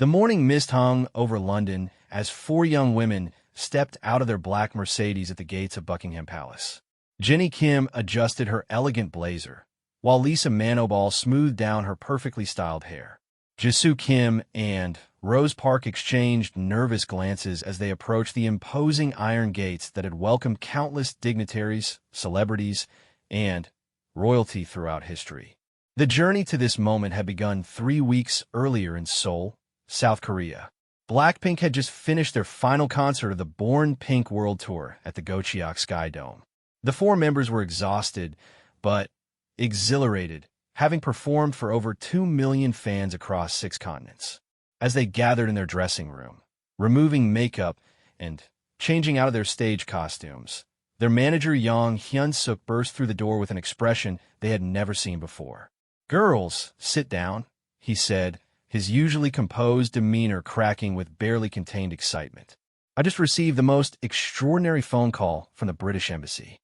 The morning mist hung over London as four young women stepped out of their black Mercedes at the gates of Buckingham Palace. Jenny Kim adjusted her elegant blazer, while Lisa Manobal smoothed down her perfectly styled hair. Jisoo Kim and Rose Park exchanged nervous glances as they approached the imposing iron gates that had welcomed countless dignitaries, celebrities, and royalty throughout history. The journey to this moment had begun 3 weeks earlier in Seoul, South Korea. BLACKPINK had just finished their final concert of the Born Pink World Tour at the Gocheok Sky Dome. The four members were exhausted, but exhilarated, having performed for over 2 million fans across 6 continents. As they gathered in their dressing room, removing makeup and changing out of their stage costumes, their manager Yang Hyun-suk burst through the door with an expression they had never seen before. "Girls, sit down," he said, his usually composed demeanor cracking with barely contained excitement. "I just received the most extraordinary phone call from the British Embassy."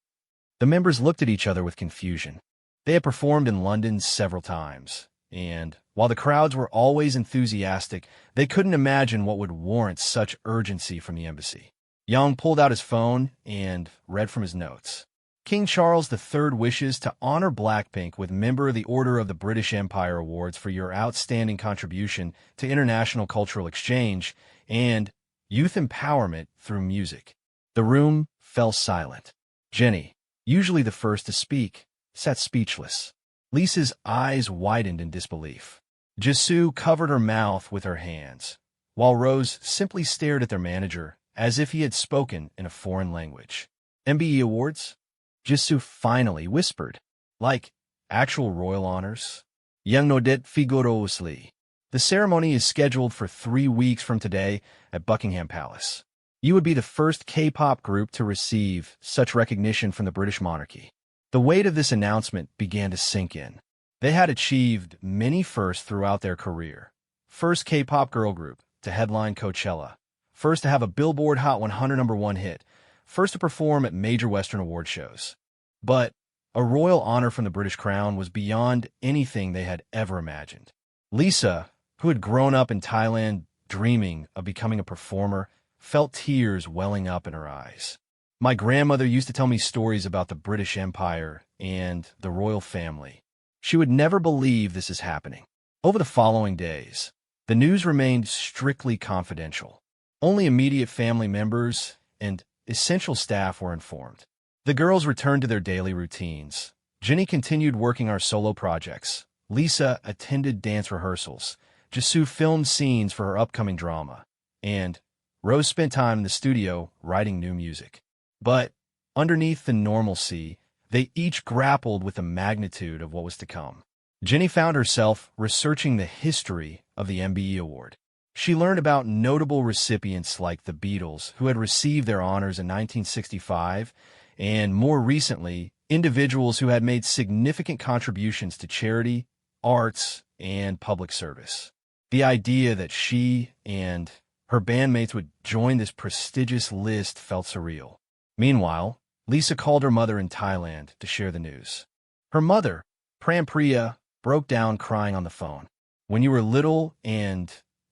The members looked at each other with confusion. They had performed in London several times, and while the crowds were always enthusiastic, they couldn't imagine what would warrant such urgency from the embassy. Young pulled out his phone and read from his notes. King Charles III wishes to honor BLACKPINK with Member of the Order of the British Empire Awards for your outstanding contribution to international cultural exchange and youth empowerment through music. The room fell silent. Jenny, usually the first to speak, sat speechless. Lisa's eyes widened in disbelief. Jisoo covered her mouth with her hands, while Rose simply stared at their manager as if he had spoken in a foreign language. MBE Awards? Jisoo finally whispered. Like actual royal honors? Yang nodet figurosely. The ceremony is scheduled for 3 weeks from today at Buckingham Palace. You would be the first K-pop group to receive such recognition from the British monarchy. The weight of this announcement began to sink in. They had achieved many firsts throughout their career. First K-pop girl group to headline Coachella. First to have a Billboard Hot 100 #1 hit. First to perform at major Western award shows. But a royal honor from the British Crown was beyond anything they had ever imagined. Lisa, who had grown up in Thailand dreaming of becoming a performer, felt tears welling up in her eyes. "My grandmother used to tell me stories about the British Empire and the royal family. She would never believe this is happening." Over the following days, the news remained strictly confidential. Only immediate family members and essential staff were informed. The girls returned to their daily routines. Jenny continued working our solo projects. Lisa attended dance rehearsals. Jisoo filmed scenes for her upcoming drama. And Rose spent time in the studio writing new music. But underneath the normalcy, they each grappled with the magnitude of what was to come. Jenny found herself researching the history of the MBE Award. She learned about notable recipients like the Beatles, who had received their honors in 1965, and more recently, individuals who had made significant contributions to charity, arts, and public service. The idea that she and her bandmates would join this prestigious list felt surreal. Meanwhile, Lisa called her mother in Thailand to share the news. Her mother, Prampriya, broke down crying on the phone. "When you were little and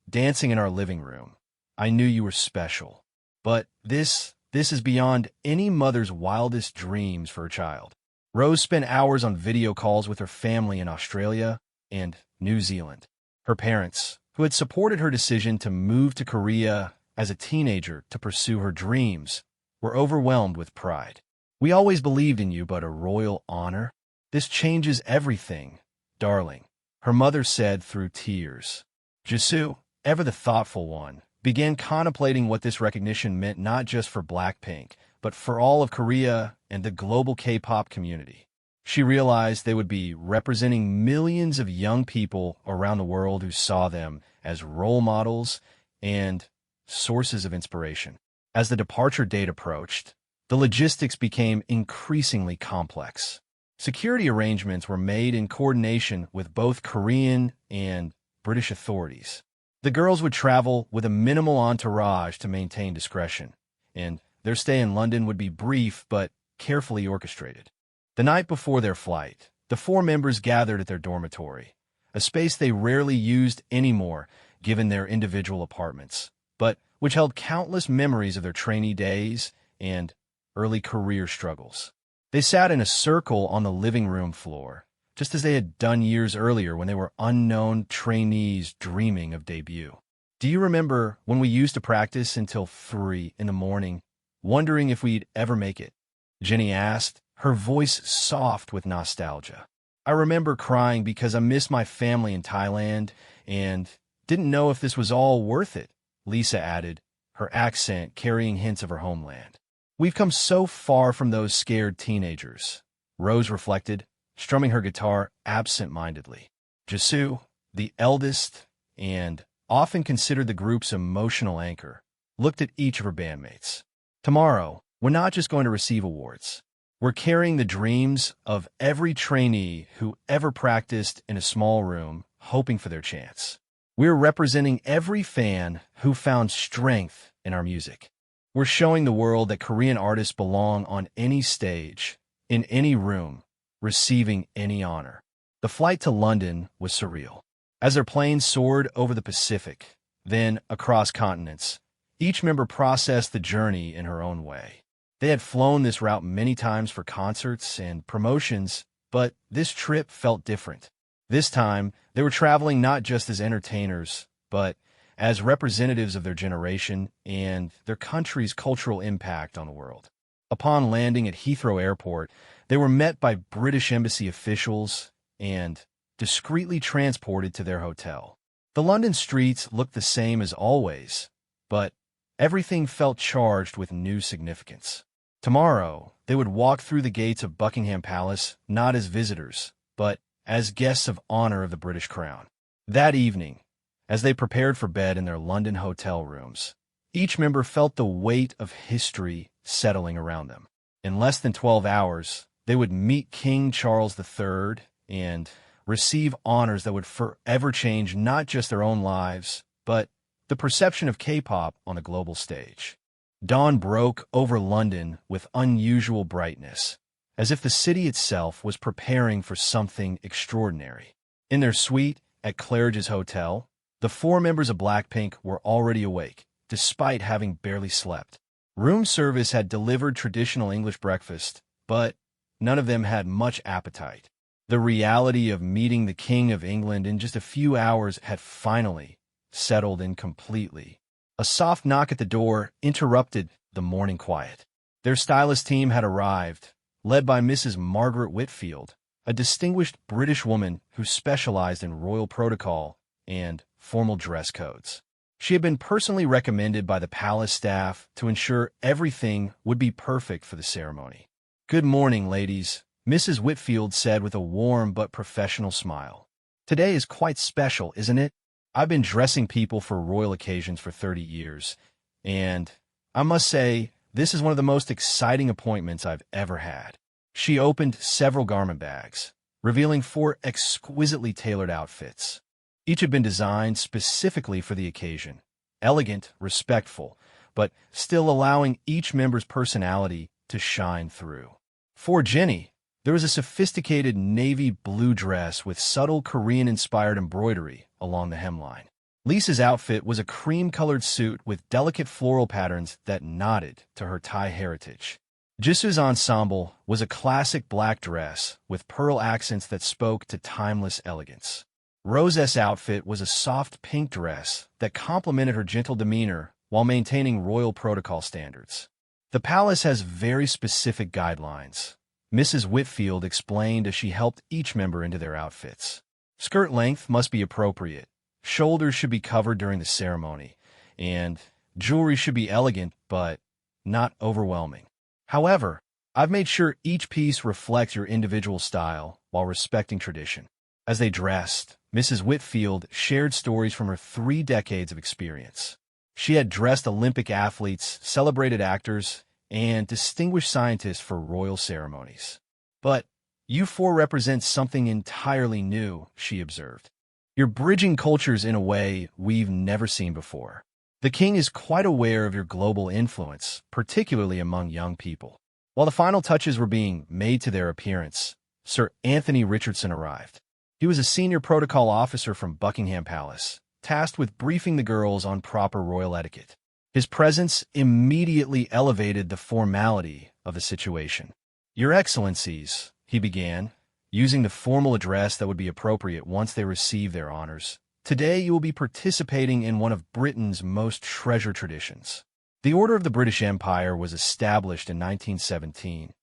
dancing in our living room, I knew you were special. But this is beyond any mother's wildest dreams for a child." Rose spent hours on video calls with her family in Australia and New Zealand. Her parents, who had supported her decision to move to Korea as a teenager to pursue her dreams, were overwhelmed with pride. "We always believed in you, but a royal honor? This changes everything, darling," her mother said through tears. Jisoo, ever the thoughtful one, began contemplating what this recognition meant not just for BLACKPINK, but for all of Korea and the global K-pop community. She realized they would be representing millions of young people around the world who saw them as role models and sources of inspiration. As the departure date approached, the logistics became increasingly complex. Security arrangements were made in coordination with both Korean and British authorities. The girls would travel with a minimal entourage to maintain discretion, and their stay in London would be brief but carefully orchestrated. The night before their flight, the four members gathered at their dormitory, a space they rarely used anymore given their individual apartments, but which held countless memories of their trainee days and early career struggles. They sat in a circle on the living room floor, just as they had done years earlier when they were unknown trainees dreaming of debut. Do you remember when we used to practice until 3 in the morning, wondering if we'd ever make it? Jenny asked, her voice soft with nostalgia. I remember crying because I missed my family in Thailand and didn't know if this was all worth it, Lisa added, her accent carrying hints of her homeland. We've come so far from those scared teenagers, Rose reflected, strumming her guitar absent-mindedly. Jisoo, the eldest and often considered the group's emotional anchor, looked at each of her bandmates. Tomorrow, we're not just going to receive awards. We're carrying the dreams of every trainee who ever practiced in a small room, hoping for their chance. We're representing every fan who found strength in our music. We're showing the world that Korean artists belong on any stage, in any room, receiving any honor. The flight to London was surreal. As their plane soared over the Pacific, then across continents, each member processed the journey in her own way. They had flown this route many times for concerts and promotions, but this trip felt different. This time, they were traveling not just as entertainers, but as representatives of their generation and their country's cultural impact on the world. Upon landing at Heathrow Airport, they were met by British Embassy officials and discreetly transported to their hotel. The London streets looked the same as always, but everything felt charged with new significance. Tomorrow, they would walk through the gates of Buckingham Palace not as visitors, but as guests of honor of the British Crown. That evening, as they prepared for bed in their London hotel rooms, each member felt the weight of history settling around them. In less than 12 hours, they would meet King Charles III and receive honors that would forever change not just their own lives, but the perception of K-pop on the global stage. Dawn broke over London with unusual brightness, as if the city itself was preparing for something extraordinary. In their suite at Claridge's Hotel, the 4 members of BLACKPINK were already awake, despite having barely slept. Room service had delivered traditional English breakfast, but none of them had much appetite. The reality of meeting the King of England in just a few hours had finally settled in completely. A soft knock at the door interrupted the morning quiet. Their stylist team had arrived, led by Mrs. Margaret Whitfield, a distinguished British woman who specialized in royal protocol and formal dress codes. She had been personally recommended by the palace staff to ensure everything would be perfect for the ceremony. "Good morning, ladies," Mrs. Whitfield said with a warm but professional smile. "Today is quite special, isn't it? I've been dressing people for royal occasions for 30 years, and I must say, this is one of the most exciting appointments I've ever had." She opened several garment bags, revealing 4 exquisitely tailored outfits. Each had been designed specifically for the occasion, elegant, respectful, but still allowing each member's personality to shine through. For Jenny, there was a sophisticated navy blue dress with subtle Korean-inspired embroidery along the hemline. Lisa's outfit was a cream-colored suit with delicate floral patterns that nodded to her Thai heritage. Jisoo's ensemble was a classic black dress with pearl accents that spoke to timeless elegance. Rose's outfit was a soft pink dress that complemented her gentle demeanor while maintaining royal protocol standards. "The palace has very specific guidelines," Mrs. Whitfield explained as she helped each member into their outfits. "Skirt length must be appropriate, shoulders should be covered during the ceremony, and jewelry should be elegant but not overwhelming. However, I've made sure each piece reflects your individual style while respecting tradition." As they dressed, Mrs. Whitfield shared stories from her 3 decades of experience. She had dressed Olympic athletes, celebrated actors, and distinguished scientists for royal ceremonies. "But you 4 represent something entirely new," she observed. "You're bridging cultures in a way we've never seen before. The king is quite aware of your global influence, particularly among young people." While the final touches were being made to their appearance, Sir Anthony Richardson arrived. He was a senior protocol officer from Buckingham Palace, tasked with briefing the girls on proper royal etiquette. His presence immediately elevated the formality of the situation. "Your Excellencies," he began, using the formal address that would be appropriate once they receive their honors. "Today you will be participating in one of Britain's most treasured traditions." The Order of the British Empire was established in 1917,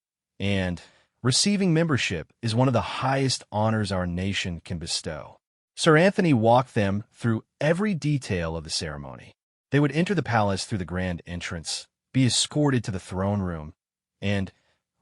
and receiving membership is one of the highest honors our nation can bestow. Sir Anthony walked them through every detail of the ceremony. They would enter the palace through the grand entrance, be escorted to the throne room, and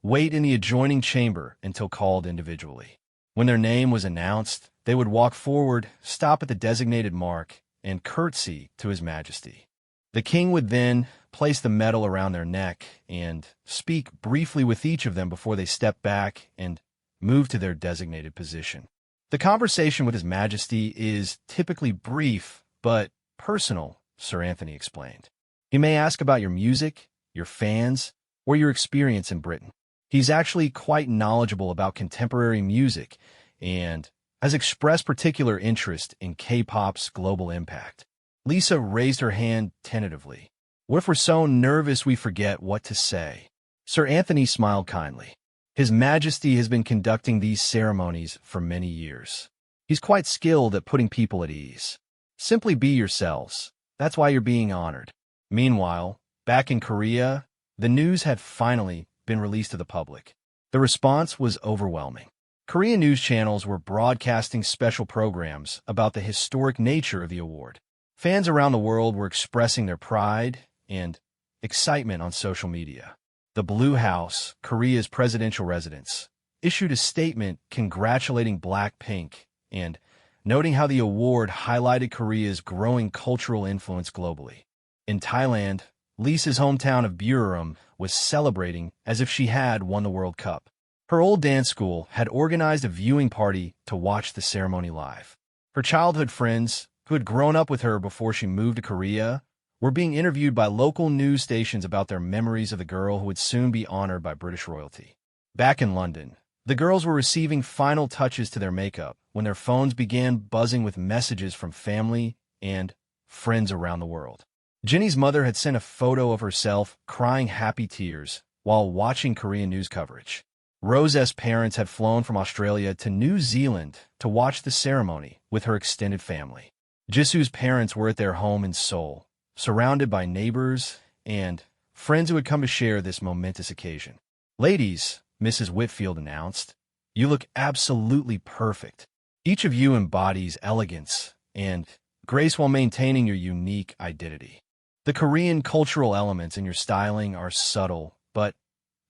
wait in the adjoining chamber until called individually. When their name was announced, they would walk forward, stop at the designated mark, and curtsy to His Majesty. The king would then place the medal around their neck and speak briefly with each of them before they stepped back and moved to their designated position. The conversation with His Majesty is typically brief but personal, Sir Anthony explained. He may ask about your music, your fans, or your experience in Britain. He's actually quite knowledgeable about contemporary music and has expressed particular interest in K-pop's global impact. Lisa raised her hand tentatively. "What if we're so nervous we forget what to say?" Sir Anthony smiled kindly. His Majesty has been conducting these ceremonies for many years. He's quite skilled at putting people at ease. Simply be yourselves. That's why you're being honored. Meanwhile, back in Korea, the news had finally been released to the public. The response was overwhelming. Korean news channels were broadcasting special programs about the historic nature of the award. Fans around the world were expressing their pride and excitement on social media. The Blue House, Korea's presidential residence, issued a statement congratulating BLACKPINK and noting how the award highlighted Korea's growing cultural influence globally. In Thailand, Lisa's hometown of Buram was celebrating as if she had won the World Cup. Her old dance school had organized a viewing party to watch the ceremony live. Her childhood friends, who had grown up with her before she moved to Korea, were being interviewed by local news stations about their memories of the girl who would soon be honored by British royalty. Back in London, the girls were receiving final touches to their makeup when their phones began buzzing with messages from family and friends around the world. Jenny's mother had sent a photo of herself crying happy tears while watching Korean news coverage. Rose's parents had flown from Australia to New Zealand to watch the ceremony with her extended family. Jisoo's parents were at their home in Seoul, surrounded by neighbors and friends who had come to share this momentous occasion. "Ladies," Mrs. Whitfield announced, "you look absolutely perfect. Each of you embodies elegance and grace while maintaining your unique identity. The Korean cultural elements in your styling are subtle but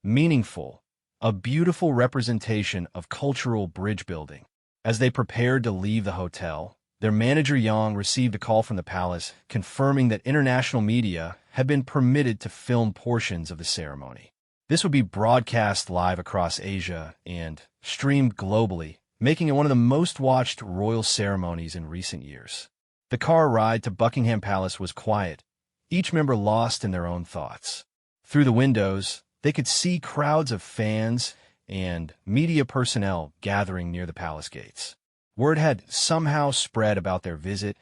meaningful, a beautiful representation of cultural bridge building." As they prepared to leave the hotel, their manager Yang received a call from the palace confirming that international media had been permitted to film portions of the ceremony. This would be broadcast live across Asia and streamed globally, making it one of the most watched royal ceremonies in recent years. The car ride to Buckingham Palace was quiet, each member lost in their own thoughts. Through the windows, they could see crowds of fans and media personnel gathering near the palace gates. Word had somehow spread about their visit,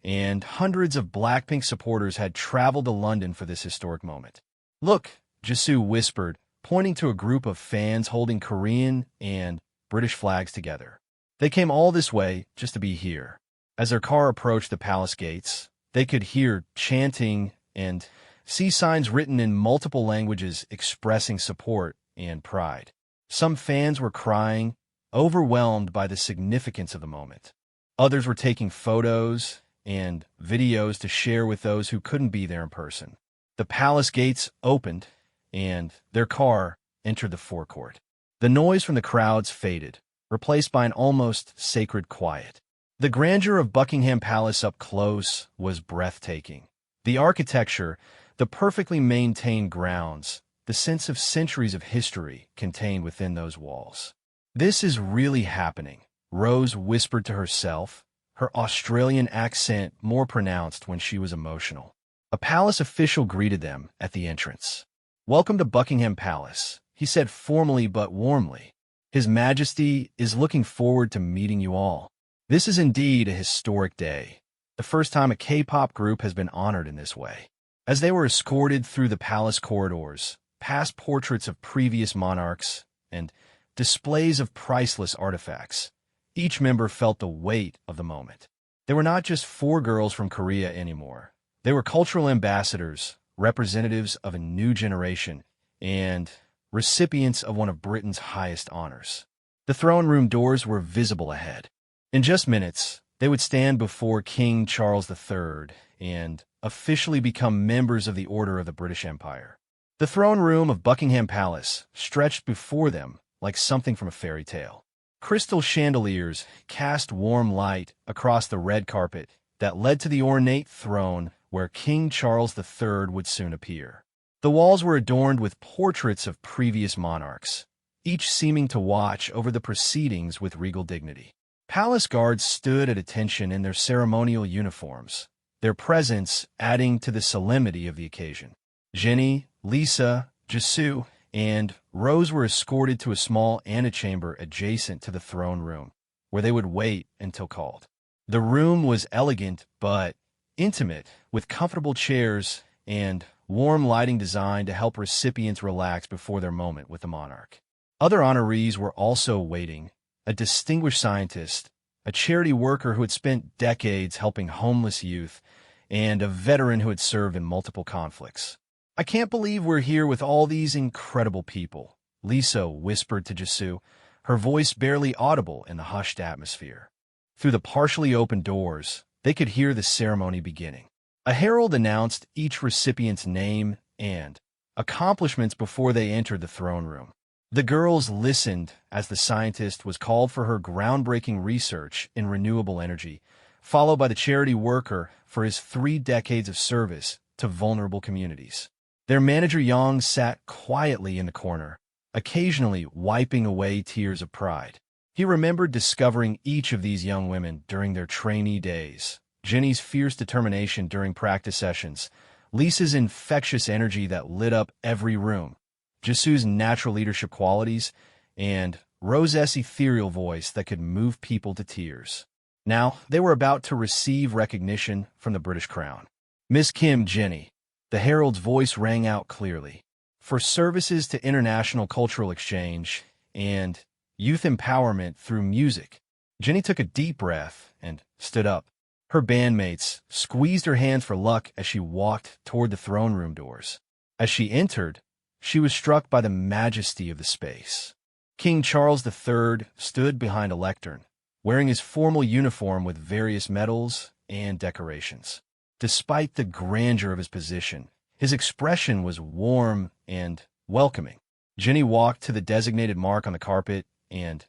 and hundreds of BLACKPINK supporters had traveled to London for this historic moment. "Look," Jisoo whispered, pointing to a group of fans holding Korean and British flags together. "They came all this way just to be here." As their car approached the palace gates, they could hear chanting and see signs written in multiple languages expressing support and pride. Some fans were crying, overwhelmed by the significance of the moment. Others were taking photos and videos to share with those who couldn't be there in person. The palace gates opened, and their car entered the forecourt. The noise from the crowds faded, replaced by an almost sacred quiet. The grandeur of Buckingham Palace up close was breathtaking. The architecture, the perfectly maintained grounds, the sense of centuries of history contained within those walls. "This is really happening," Rose whispered to herself, her Australian accent more pronounced when she was emotional. A palace official greeted them at the entrance. "Welcome to Buckingham Palace," he said formally but warmly. "His Majesty is looking forward to meeting you all. This is indeed a historic day." the first time a K-pop group has been honored in this way. As they were escorted through the palace corridors, past portraits of previous monarchs, and displays of priceless artifacts, each member felt the weight of the moment. They were not just four girls from Korea anymore. They were cultural ambassadors, representatives of a new generation, and recipients of one of Britain's highest honors. The throne room doors were visible ahead. In just minutes, they would stand before King Charles III and officially become members of the Order of the British Empire. The throne room of Buckingham Palace stretched before them like something from a fairy tale. Crystal chandeliers cast warm light across the red carpet that led to the ornate throne where King Charles III would soon appear. The walls were adorned with portraits of previous monarchs, each seeming to watch over the proceedings with regal dignity. Palace guards stood at attention in their ceremonial uniforms, their presence adding to the solemnity of the occasion. Jenny, Lisa, Jisoo, and Rose were escorted to a small antechamber adjacent to the throne room, where they would wait until called. The room was elegant but intimate, with comfortable chairs and warm lighting designed to help recipients relax before their moment with the monarch. Other honorees were also waiting: a distinguished scientist, a charity worker who had spent decades helping homeless youth, and a veteran who had served in multiple conflicts. "I can't believe we're here with all these incredible people," Lisa whispered to Jisoo, her voice barely audible in the hushed atmosphere. Through the partially open doors, they could hear the ceremony beginning. A herald announced each recipient's name and accomplishments before they entered the throne room. The girls listened as the scientist was called for her groundbreaking research in renewable energy, followed by the charity worker for his 3 decades of service to vulnerable communities. Their manager Yang sat quietly in the corner, occasionally wiping away tears of pride. He remembered discovering each of these young women during their trainee days: Jenny's fierce determination during practice sessions, Lisa's infectious energy that lit up every room, Jisoo's natural leadership qualities, and Rose's ethereal voice that could move people to tears. Now, they were about to receive recognition from the British Crown. "Miss Kim Jenny," the herald's voice rang out clearly, "for services to international cultural exchange and youth empowerment through music." Jenny took a deep breath and stood up. Her bandmates squeezed her hands for luck as she walked toward the throne room doors. As she entered, she was struck by the majesty of the space. King Charles III stood behind a lectern, wearing his formal uniform with various medals and decorations. Despite the grandeur of his position, his expression was warm and welcoming. Jenny walked to the designated mark on the carpet and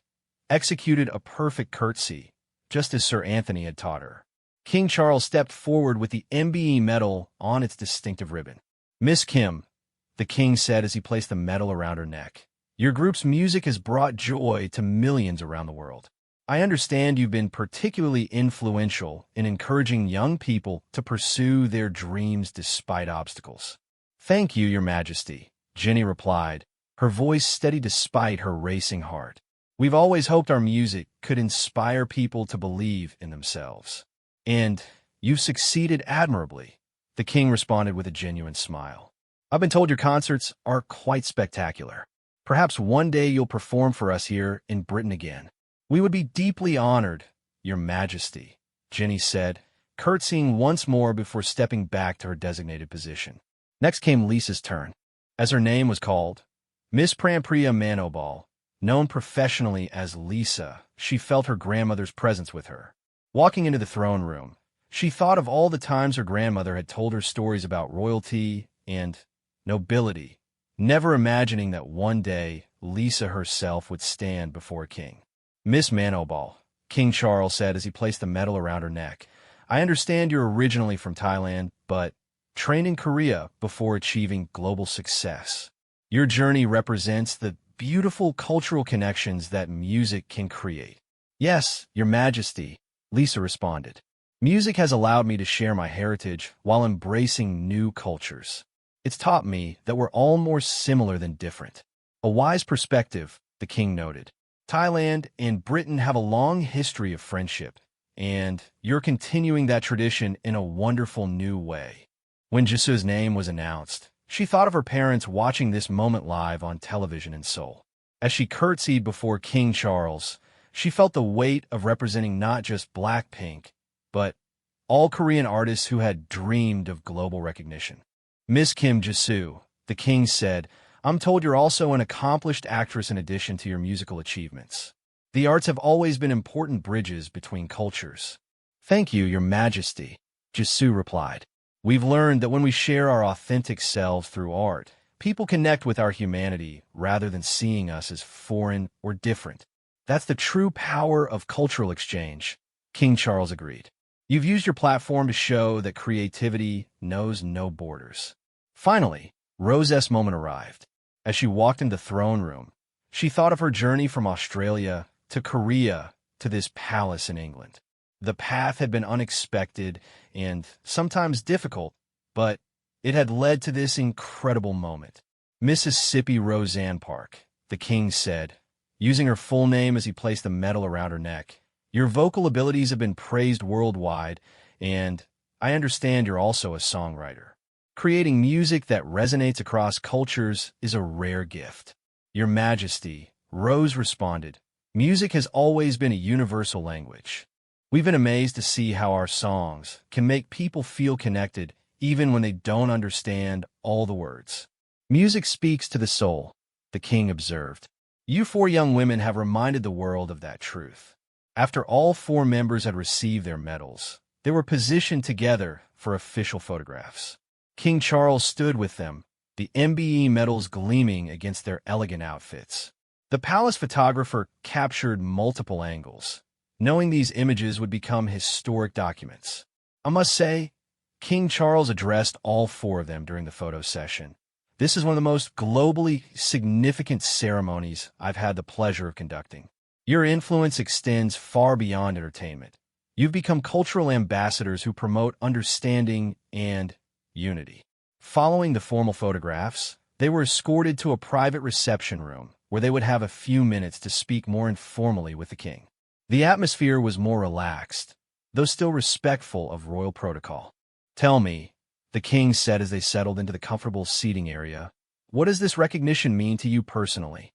executed a perfect curtsy, just as Sir Anthony had taught her. King Charles stepped forward with the MBE medal on its distinctive ribbon. "Miss Kim," the king said as he placed the medal around her neck, "your group's music has brought joy to millions around the world. I understand you've been particularly influential in encouraging young people to pursue their dreams despite obstacles." "Thank you, Your Majesty," Jenny replied, her voice steady despite her racing heart. "We've always hoped our music could inspire people to believe in themselves. And you've succeeded admirably," the king responded with a genuine smile. "I've been told your concerts are quite spectacular. Perhaps one day you'll perform for us here in Britain again." "We would be deeply honored, Your Majesty," Jenny said, curtsying once more before stepping back to her designated position. Next came Lisa's turn. As her name was called, Miss Prampriya Manobal, known professionally as Lisa, she felt her grandmother's presence with her. Walking into the throne room, she thought of all the times her grandmother had told her stories about royalty and nobility, never imagining that one day Lisa herself would stand before a king. "Miss Manobal," King Charles said as he placed the medal around her neck, "I understand you're originally from Thailand, but trained in Korea before achieving global success. Your journey represents the beautiful cultural connections that music can create." "Yes, Your Majesty," Lisa responded. "Music has allowed me to share my heritage while embracing new cultures. It's taught me that we're all more similar than different." "A wise perspective," the king noted. "Thailand and Britain have a long history of friendship, and you're continuing that tradition in a wonderful new way. When Jisoo's name was announced, she thought of her parents watching this moment live on television in Seoul. As she curtsied before King Charles, she felt the weight of representing not just BLACKPINK, but all Korean artists who had dreamed of global recognition. Miss Kim Jisoo, the king said, "I'm told you're also an accomplished actress in addition to your musical achievements. The arts have always been important bridges between cultures." "Thank you, Your Majesty," Jisoo replied. "We've learned that when we share our authentic selves through art, people connect with our humanity rather than seeing us as foreign or different. That's the true power of cultural exchange," King Charles agreed. "You've used your platform to show that creativity knows no borders." Finally, Rose's moment arrived. As she walked into the throne room, she thought of her journey from Australia to Korea to this palace in England. The path had been unexpected and sometimes difficult, but it had led to this incredible moment. "Mississippi Roseanne Park," the king said, using her full name as he placed the medal around her neck. "Your vocal abilities have been praised worldwide, and I understand you're also a songwriter. Creating music that resonates across cultures is a rare gift." "Your Majesty," Rose responded, "music has always been a universal language. We've been amazed to see how our songs can make people feel connected even when they don't understand all the words." "Music speaks to the soul," the king observed. "You four young women have reminded the world of that truth." After all four members had received their medals, they were positioned together for official photographs. King Charles stood with them, the MBE medals gleaming against their elegant outfits. The palace photographer captured multiple angles, knowing these images would become historic documents. I must say, King Charles addressed all four of them during the photo session. "This is one of the most globally significant ceremonies I've had the pleasure of conducting. Your influence extends far beyond entertainment. You've become cultural ambassadors who promote understanding and unity." Following the formal photographs, they were escorted to a private reception room where they would have a few minutes to speak more informally with the king. The atmosphere was more relaxed, though still respectful of royal protocol. "Tell me," the king said as they settled into the comfortable seating area, "what does this recognition mean to you personally?"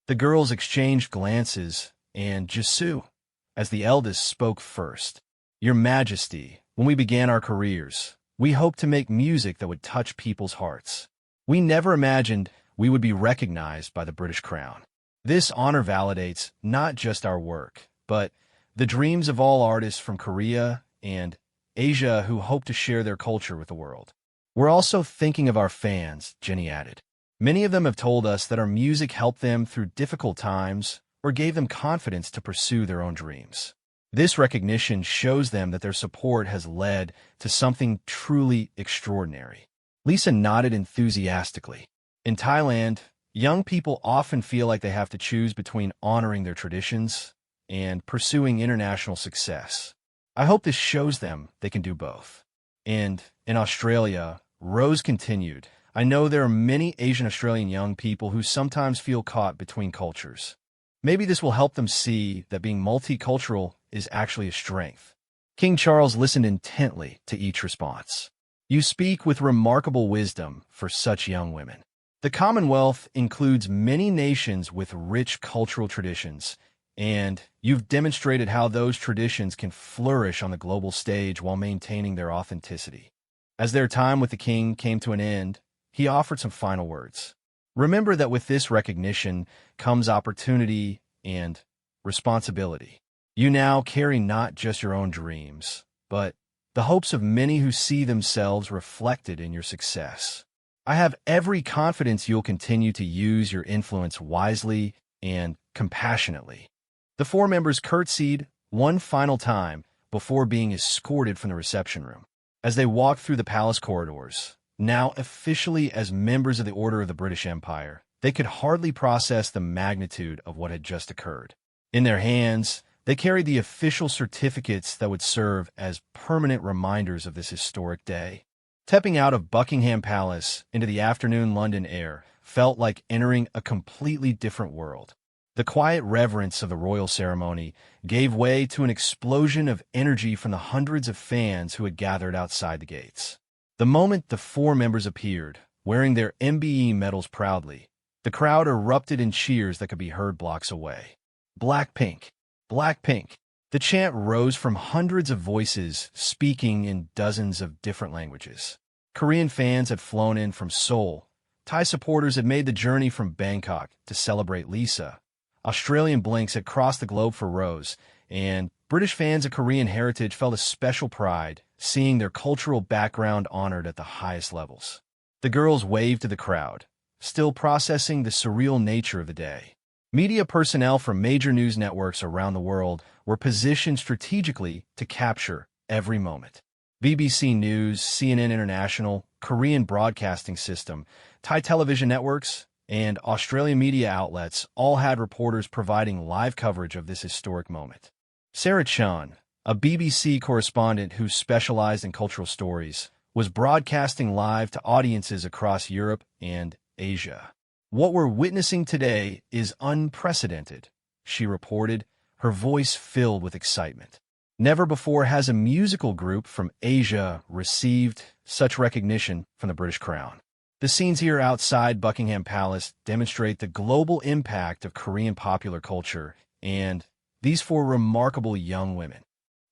The girls exchanged glances, and Jisoo, as the eldest, spoke first. "Your Majesty, when we began our careers, we hoped to make music that would touch people's hearts. We never imagined we would be recognized by the British Crown. This honor validates not just our work, but the dreams of all artists from Korea and Asia who hope to share their culture with the world. We're also thinking of our fans," Jenny added. "Many of them have told us that our music helped them through difficult times or gave them confidence to pursue their own dreams. This recognition shows them that their support has led to something truly extraordinary." Lisa nodded enthusiastically. "In Thailand, young people often feel like they have to choose between honoring their traditions and pursuing international success. I hope this shows them they can do both." And in Australia, Rose continued, "I know there are many Asian Australian young people who sometimes feel caught between cultures. Maybe this will help them see that being multicultural is actually a strength." King Charles listened intently to each response. "You speak with remarkable wisdom for such young women. The Commonwealth includes many nations with rich cultural traditions, and you've demonstrated how those traditions can flourish on the global stage while maintaining their authenticity." As their time with the king came to an end, he offered some final words. "Remember that with this recognition comes opportunity and responsibility. You now carry not just your own dreams, but the hopes of many who see themselves reflected in your success. I have every confidence you'll continue to use your influence wisely and compassionately." The four members curtsied one final time before being escorted from the reception room. As they walked through the palace corridors, now officially as members of the Order of the British Empire, they could hardly process the magnitude of what had just occurred. In their hands, they carried the official certificates that would serve as permanent reminders of this historic day. Stepping out of Buckingham Palace into the afternoon London air felt like entering a completely different world. The quiet reverence of the royal ceremony gave way to an explosion of energy from the hundreds of fans who had gathered outside the gates. The moment the four members appeared, wearing their MBE medals proudly, the crowd erupted in cheers that could be heard blocks away. "BLACKPINK! BLACKPINK!" The chant rose from hundreds of voices speaking in dozens of different languages. Korean fans had flown in from Seoul. Thai supporters had made the journey from Bangkok to celebrate Lisa. Australian Blinks had crossed the globe for Rose, and British fans of Korean heritage felt a special pride seeing their cultural background honored at the highest levels. The girls waved to the crowd, still processing the surreal nature of the day. Media personnel from major news networks around the world were positioned strategically to capture every moment. BBC News, CNN International, Korean Broadcasting System, Thai television networks, and Australian media outlets all had reporters providing live coverage of this historic moment. Sarah Chun, a BBC correspondent who specialized in cultural stories, was broadcasting live to audiences across Europe and Asia. "What we're witnessing today is unprecedented," she reported, her voice filled with excitement. Never before has a musical group from Asia received such recognition from the British Crown. The scenes here outside Buckingham Palace demonstrate the global impact of Korean popular culture and these four remarkable young women.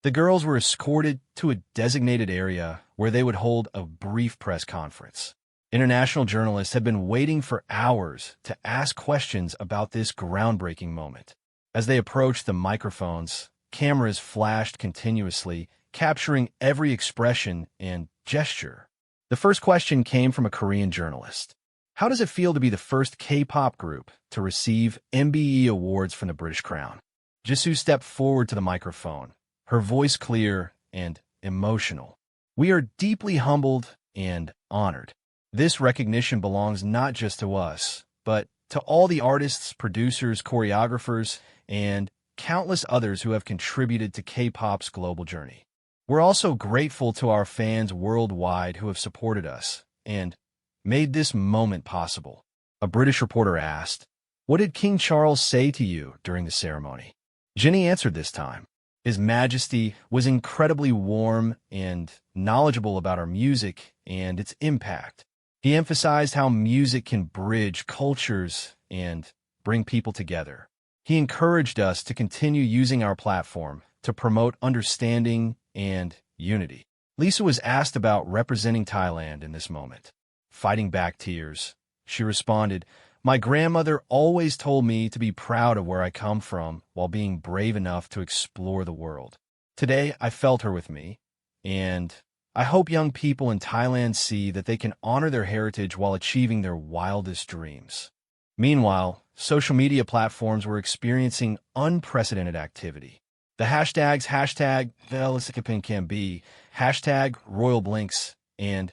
The girls were escorted to a designated area where they would hold a brief press conference. International journalists had been waiting for hours to ask questions about this groundbreaking moment. As they approached the microphones, cameras flashed continuously, capturing every expression and gesture. The first question came from a Korean journalist. "How does it feel to be the first K-pop group to receive MBE awards from the British Crown?" Jisoo stepped forward to the microphone, her voice clear and emotional. "We are deeply humbled and honored. This recognition belongs not just to us, but to all the artists, producers, choreographers, and countless others who have contributed to K-pop's global journey. We're also grateful to our fans worldwide who have supported us and made this moment possible." A British reporter asked, "What did King Charles say to you during the ceremony?" Jenny answered this time. "His Majesty was incredibly warm and knowledgeable about our music and its impact. He emphasized how music can bridge cultures and bring people together. He encouraged us to continue using our platform to promote understanding and unity." Lisa was asked about representing Thailand in this moment. Fighting back tears, she responded, "My grandmother always told me to be proud of where I come from while being brave enough to explore the world. Today, I felt her with me, and I hope young people in Thailand see that they can honor their heritage while achieving their wildest dreams." Meanwhile, social media platforms were experiencing unprecedented activity. The hashtags #BLACKPINK, #RoyalBlinks, and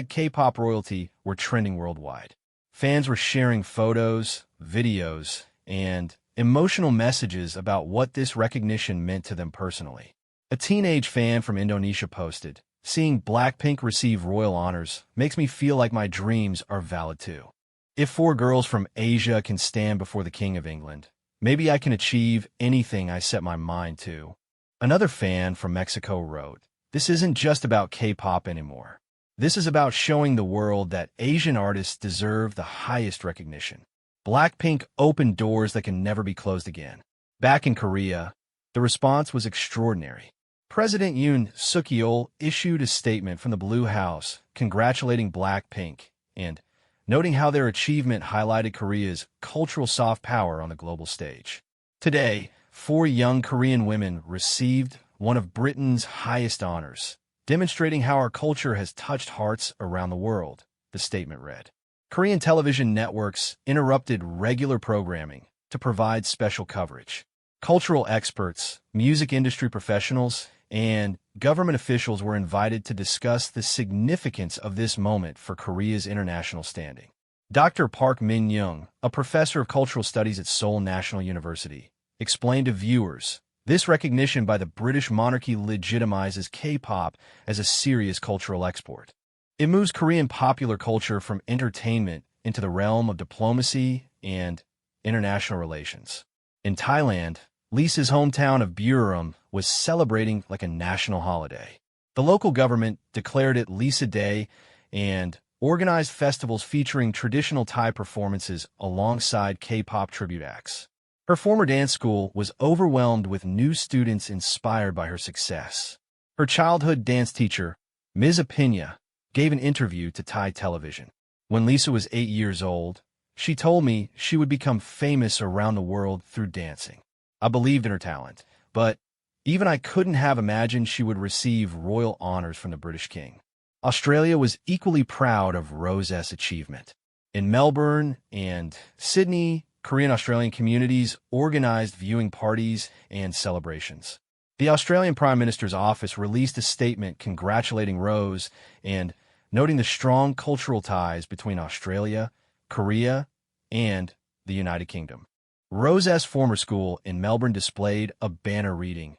#K-pop royalty were trending worldwide. Fans were sharing photos, videos, and emotional messages about what this recognition meant to them personally. A teenage fan from Indonesia posted, "Seeing BLACKPINK receive royal honors makes me feel like my dreams are valid too. If four girls from Asia can stand before the King of England, maybe I can achieve anything I set my mind to." Another fan from Mexico wrote, "This isn't just about K-pop anymore. This is about showing the world that Asian artists deserve the highest recognition. BLACKPINK opened doors that can never be closed again." Back in Korea, the response was extraordinary. President Yoon Suk-yeol issued a statement from the Blue House congratulating BLACKPINK and noting how their achievement highlighted Korea's cultural soft power on the global stage. "Today, four young Korean women received one of Britain's highest honors, demonstrating how our culture has touched hearts around the world," the statement read. Korean television networks interrupted regular programming to provide special coverage. Cultural experts, music industry professionals, and government officials were invited to discuss the significance of this moment for Korea's international standing. Dr. Park Min-young, a professor of cultural studies at Seoul National University, explained to viewers, "This recognition by the British monarchy legitimizes K-pop as a serious cultural export. It moves Korean popular culture from entertainment into the realm of diplomacy and international relations. In Thailand, Lisa's hometown of Buram was celebrating like a national holiday. The local government declared it Lisa Day and organized festivals featuring traditional Thai performances alongside K-pop tribute acts. Her former dance school was overwhelmed with new students inspired by her success. Her childhood dance teacher, Ms. Apina, gave an interview to Thai television. When Lisa was 8 years old, she told me she would become famous around the world through dancing. I believed in her talent, but even I couldn't have imagined she would receive royal honors from the British King. Australia was equally proud of Rose's achievement. In Melbourne and Sydney, Korean-Australian communities organized viewing parties and celebrations. The Australian Prime Minister's office released a statement congratulating Rose and noting the strong cultural ties between Australia, Korea, and the United Kingdom. Rose's former school in Melbourne displayed a banner reading,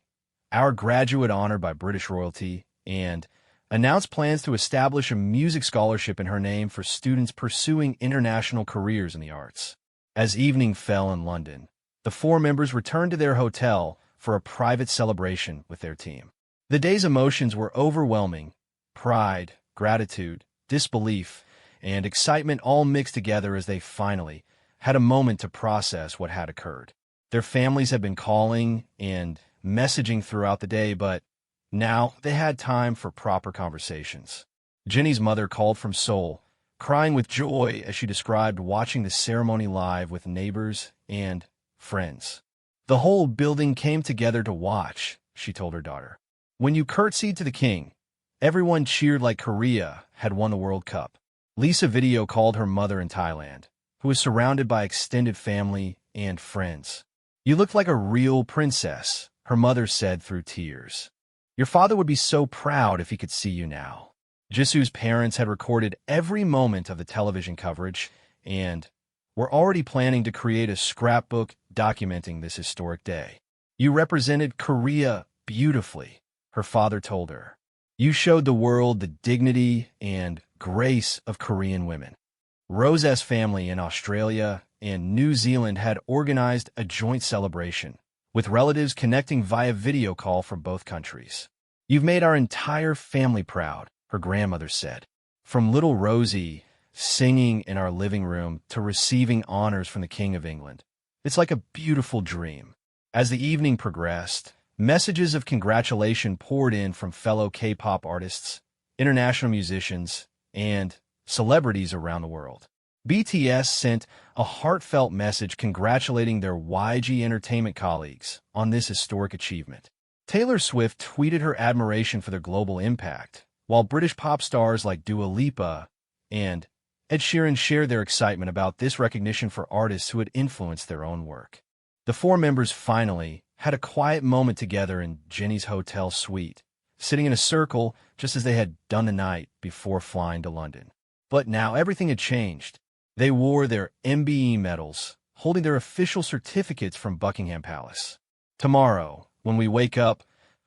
"Our graduate honored by British royalty," and announced plans to establish a music scholarship in her name for students pursuing international careers in the arts. As evening fell in London, the four members returned to their hotel for a private celebration with their team. The day's emotions were overwhelming: pride, gratitude, disbelief, and excitement all mixed together as they finally had a moment to process what had occurred. Their families had been calling and messaging throughout the day, but now they had time for proper conversations. Jenny's mother called from Seoul, crying with joy as she described watching the ceremony live with neighbors and friends. "The whole building came together to watch," she told her daughter. "When you curtsied to the king, everyone cheered like Korea had won the World Cup." Lisa video called her mother in Thailand, who was surrounded by extended family and friends. "You look like a real princess," her mother said through tears. "Your father would be so proud if he could see you now." Jisoo's parents had recorded every moment of the television coverage and were already planning to create a scrapbook documenting this historic day. "You represented Korea beautifully," her father told her. "You showed the world the dignity and grace of Korean women." Rose's family in Australia and New Zealand had organized a joint celebration, with relatives connecting via video call from both countries. "You've made our entire family proud," her grandmother said. "From little Rosie singing in our living room to receiving honors from the King of England. It's like a beautiful dream." As the evening progressed, messages of congratulation poured in from fellow K-pop artists, international musicians, and celebrities around the world. BTS sent a heartfelt message congratulating their YG Entertainment colleagues on this historic achievement. Taylor Swift tweeted her admiration for their global impact, while British pop stars like Dua Lipa and Ed Sheeran shared their excitement about this recognition for artists who had influenced their own work. The four members finally had a quiet moment together in Jenny's hotel suite, sitting in a circle just as they had done the night before flying to London. But now everything had changed. They wore their MBE medals, holding their official certificates from Buckingham Palace. "Tomorrow, when we wake up,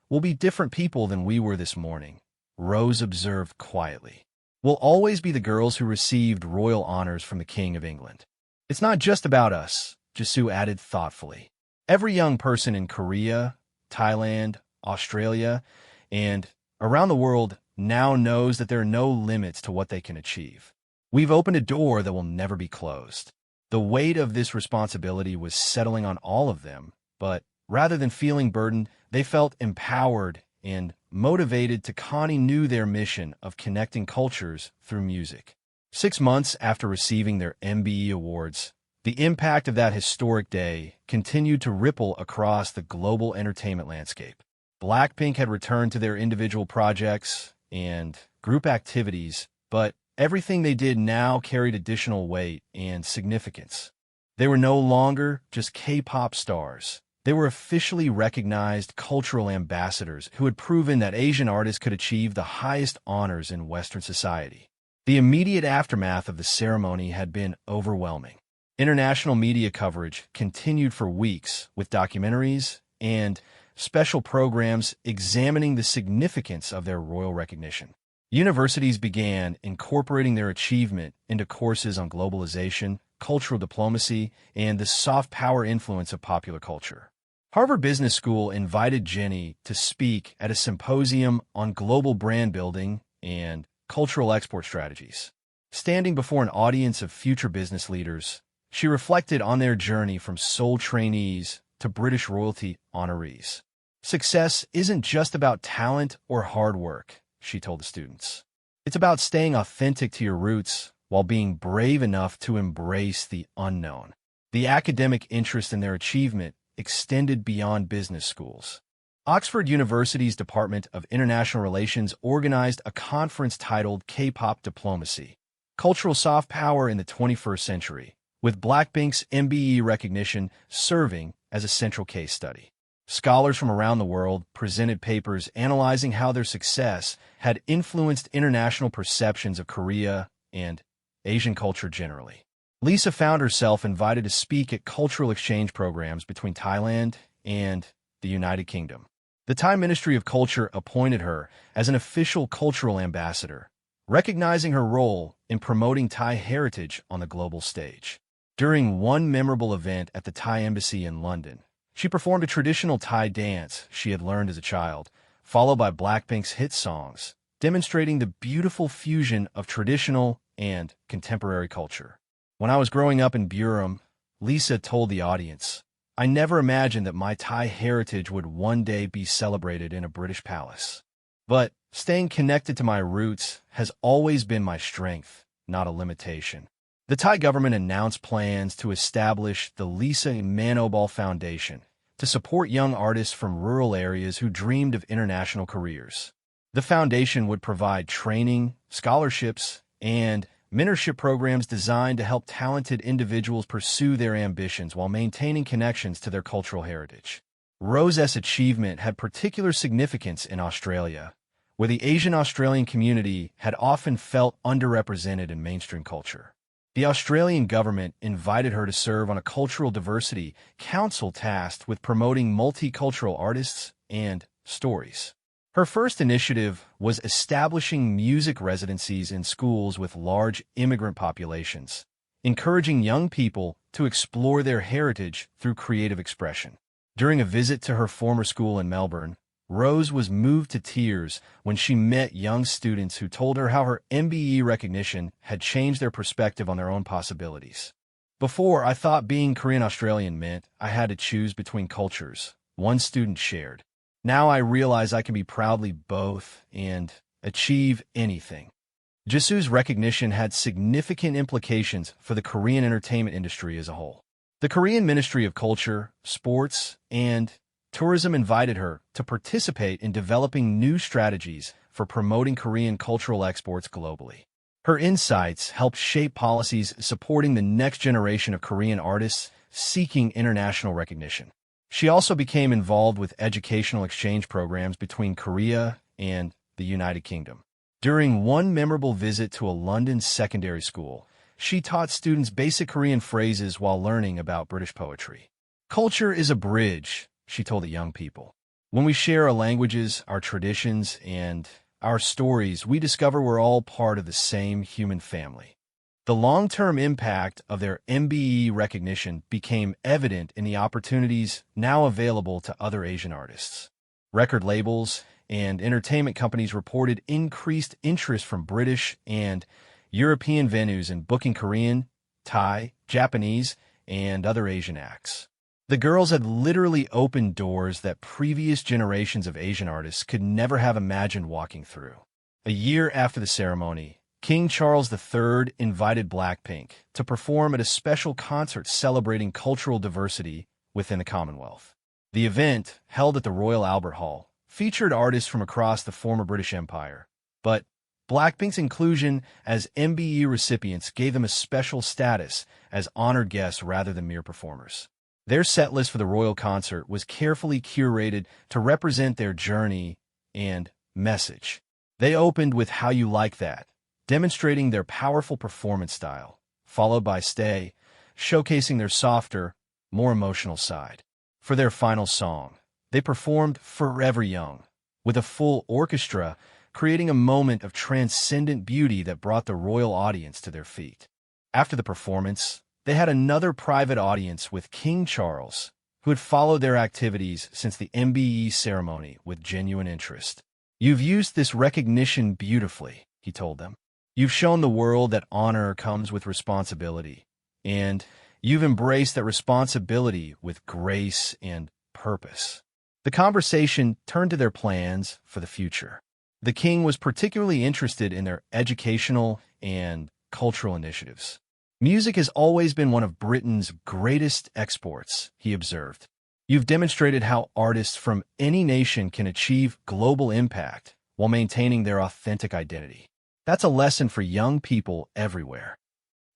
we'll be different people than we were this morning," Rose observed quietly. "We'll always be the girls who received royal honors from the King of England." "It's not just about us," Jisoo added thoughtfully. "Every young person in Korea, Thailand, Australia, and around the world now knows that there are no limits to what they can achieve. We've opened a door that will never be closed." The weight of this responsibility was settling on all of them, but rather than feeling burdened, they felt empowered and motivated to continue their mission of connecting cultures through music. 6 months after receiving their MBE awards, the impact of that historic day continued to ripple across the global entertainment landscape. BLACKPINK had returned to their individual projects and group activities, but everything they did now carried additional weight and significance. They were no longer just K-pop stars. They were officially recognized cultural ambassadors who had proven that Asian artists could achieve the highest honors in Western society. The immediate aftermath of the ceremony had been overwhelming. International media coverage continued for weeks with documentaries and special programs examining the significance of their royal recognition. Universities began incorporating their achievement into courses on globalization, cultural diplomacy and the soft power influence of popular culture. Harvard Business School invited Jenny to speak at a symposium on global brand building and cultural export strategies. Standing before an audience of future business leaders, she reflected on their journey from sole trainees to British royalty honorees. Success isn't just about talent or hard work, she told the students. It's about staying authentic to your roots while being brave enough to embrace the unknown. The academic interest in their achievement extended beyond business schools. Oxford University's Department of International Relations organized a conference titled K-pop Diplomacy, Cultural Soft Power in the 21st Century, with BLACKPINK's MBE recognition serving as a central case study. Scholars from around the world presented papers analyzing how their success had influenced international perceptions of Korea and Asian culture generally. Lisa found herself invited to speak at cultural exchange programs between Thailand and the United Kingdom. The Thai Ministry of Culture appointed her as an official cultural ambassador, recognizing her role in promoting Thai heritage on the global stage. During one memorable event at the Thai Embassy in London, she performed a traditional Thai dance she had learned as a child, followed by BLACKPINK's hit songs, demonstrating the beautiful fusion of traditional and contemporary culture. When I was growing up in Buram, Lisa told the audience, "I never imagined that my Thai heritage would one day be celebrated in a British palace. But staying connected to my roots has always been my strength, not a limitation." The Thai government announced plans to establish the Lisa Manobal Foundation to support young artists from rural areas who dreamed of international careers. The foundation would provide training, scholarships, and mentorship programs designed to help talented individuals pursue their ambitions while maintaining connections to their cultural heritage. Rose's achievement had particular significance in Australia, where the Asian Australian community had often felt underrepresented in mainstream culture. The Australian government invited her to serve on a cultural diversity council tasked with promoting multicultural artists and stories. Her first initiative was establishing music residencies in schools with large immigrant populations, encouraging young people to explore their heritage through creative expression. During a visit to her former school in Melbourne, Rose was moved to tears when she met young students who told her how her MBE recognition had changed their perspective on their own possibilities. "Before, I thought being Korean Australian meant I had to choose between cultures," one student shared. "Now I realize I can be proudly both and achieve anything." Jisoo's recognition had significant implications for the Korean entertainment industry as a whole. The Korean Ministry of Culture, Sports, and Tourism invited her to participate in developing new strategies for promoting Korean cultural exports globally. Her insights helped shape policies supporting the next generation of Korean artists seeking international recognition. She also became involved with educational exchange programs between Korea and the United Kingdom. During one memorable visit to a London secondary school, she taught students basic Korean phrases while learning about British poetry. "Culture is a bridge," she told the young people. "When we share our languages, our traditions, and our stories, we discover we're all part of the same human family." The long-term impact of their MBE recognition became evident in the opportunities now available to other Asian artists. Record labels and entertainment companies reported increased interest from British and European venues in booking Korean, Thai, Japanese, and other Asian acts. The girls had literally opened doors that previous generations of Asian artists could never have imagined walking through. A year after the ceremony, King Charles III invited BLACKPINK to perform at a special concert celebrating cultural diversity within the Commonwealth. The event, held at the Royal Albert Hall, featured artists from across the former British Empire, but BLACKPINK's inclusion as MBE recipients gave them a special status as honored guests rather than mere performers. Their setlist for the royal concert was carefully curated to represent their journey and message. They opened with "How You Like That," demonstrating their powerful performance style, followed by "Stay," showcasing their softer, more emotional side. For their final song, they performed "Forever Young," with a full orchestra, creating a moment of transcendent beauty that brought the royal audience to their feet. After the performance, They had another private audience with King Charles, who had followed their activities since the MBE ceremony with genuine interest. "You've used this recognition beautifully," he told them. "You've shown the world that honor comes with responsibility, and you've embraced that responsibility with grace and purpose." The conversation turned to their plans for the future. The king was particularly interested in their educational and cultural initiatives. "Music has always been one of Britain's greatest exports," he observed. "You've demonstrated how artists from any nation can achieve global impact while maintaining their authentic identity. That's a lesson for young people everywhere."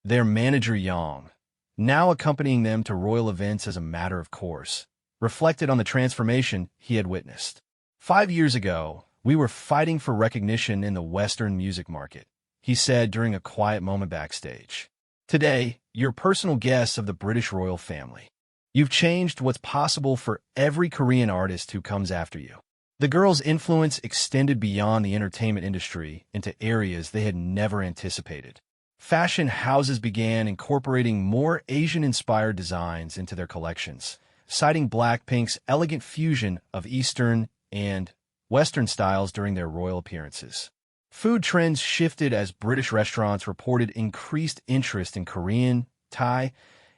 Their manager Yang, now accompanying them to royal events as a matter of course, reflected on the transformation he had witnessed. "5 years ago, we were fighting for recognition in the Western music market," he said during a quiet moment backstage. "Today, you're personal guests of the British royal family. You've changed what's possible for every Korean artist who comes after you." The girls' influence extended beyond the entertainment industry into areas they had never anticipated. Fashion houses began incorporating more Asian-inspired designs into their collections, citing BLACKPINK's elegant fusion of Eastern and Western styles during their royal appearances. Food trends shifted as British restaurants reported increased interest in Korean, Thai,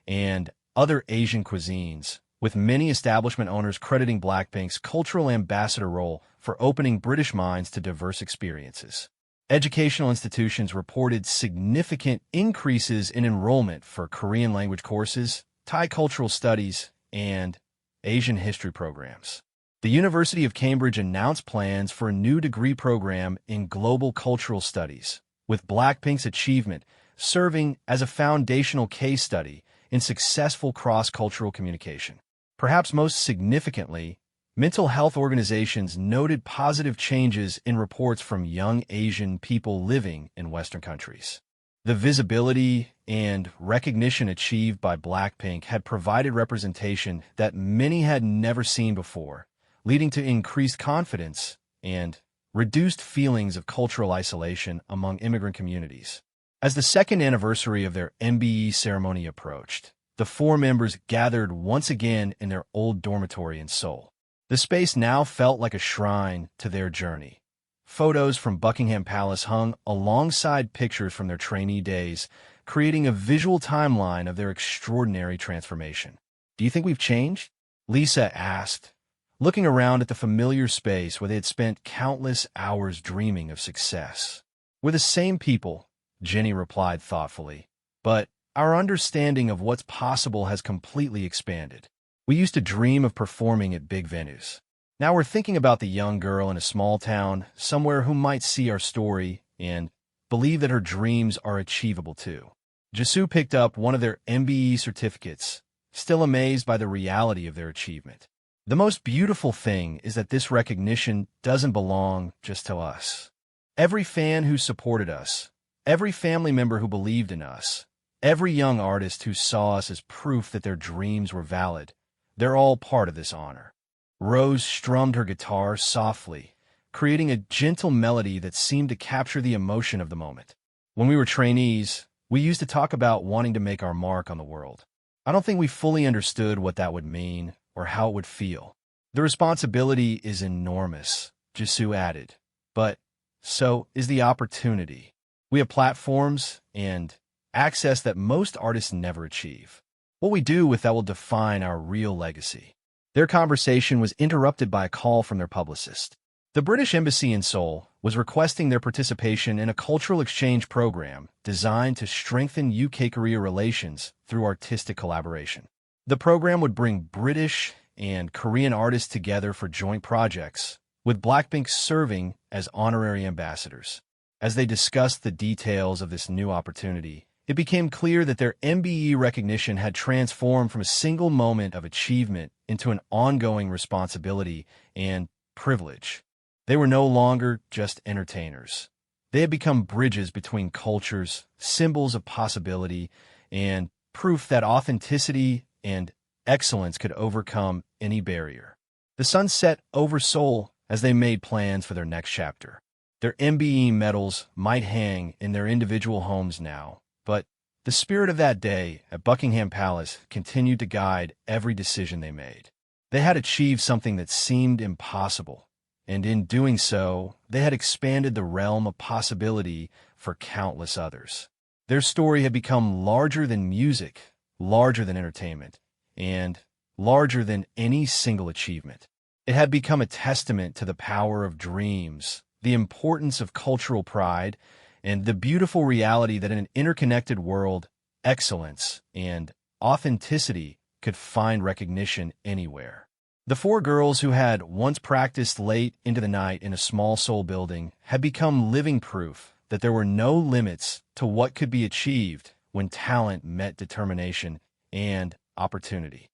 and other Asian cuisines, with many establishment owners crediting BLACKPINK's cultural ambassador role for opening British minds to diverse experiences. Educational institutions reported significant increases in enrollment for Korean language courses, Thai cultural studies, and Asian history programs. The University of Cambridge announced plans for a new degree program in global cultural studies, with BLACKPINK's achievement serving as a foundational case study in successful cross-cultural communication. Perhaps most significantly, mental health organizations noted positive changes in reports from young Asian people living in Western countries. The visibility and recognition achieved by BLACKPINK had provided representation that many had never seen before, leading to increased confidence and reduced feelings of cultural isolation among immigrant communities. As the second anniversary of their MBE ceremony approached, the 4 members gathered once again in their old dormitory in Seoul. The space now felt like a shrine to their journey. Photos from Buckingham Palace hung alongside pictures from their trainee days, creating a visual timeline of their extraordinary transformation. "Do you think we've changed?" Lisa asked, looking around at the familiar space where they had spent countless hours dreaming of success. "We're the same people," Jenny replied thoughtfully, "but our understanding of what's possible has completely expanded. We used to dream of performing at big venues. Now we're thinking about the young girl in a small town somewhere who might see our story and believe that her dreams are achievable too." Jisoo picked up one of their MBE certificates, still amazed by the reality of their achievement. "The most beautiful thing is that this recognition doesn't belong just to us. Every fan who supported us, every family member who believed in us, every young artist who saw us as proof that their dreams were valid, they're all part of this honor." Rose strummed her guitar softly, creating a gentle melody that seemed to capture the emotion of the moment. "When we were trainees, we used to talk about wanting to make our mark on the world. I don't think we fully understood what that would mean or how it would feel. The responsibility is enormous," Jisoo added, "but so is the opportunity. We have platforms and access that most artists never achieve. What we do with that will define our real legacy." Their conversation was interrupted by a call from their publicist. The British Embassy in Seoul was requesting their participation in a cultural exchange program designed to strengthen UK-Korea relations through artistic collaboration. The program would bring British and Korean artists together for joint projects, with BLACKPINK serving as honorary ambassadors. As they discussed the details of this new opportunity, it became clear that their MBE recognition had transformed from a single moment of achievement into an ongoing responsibility and privilege. They were no longer just entertainers. They had become bridges between cultures, symbols of possibility, and proof that authenticity and excellence could overcome any barrier. The sun set over Seoul as they made plans for their next chapter. Their MBE medals might hang in their individual homes now, but The spirit of that day at Buckingham Palace continued to guide every decision they made. They had achieved something that seemed impossible, and in doing so, they had expanded the realm of possibility for countless others. Their story had become larger than music, larger than entertainment, and larger than any single achievement. It had become a testament to the power of dreams, the importance of cultural pride, and the beautiful reality that in an interconnected world, excellence and authenticity could find recognition anywhere. The four girls who had once practiced late into the night in a small Seoul building had become living proof that there were no limits to what could be achieved when talent met determination and opportunity.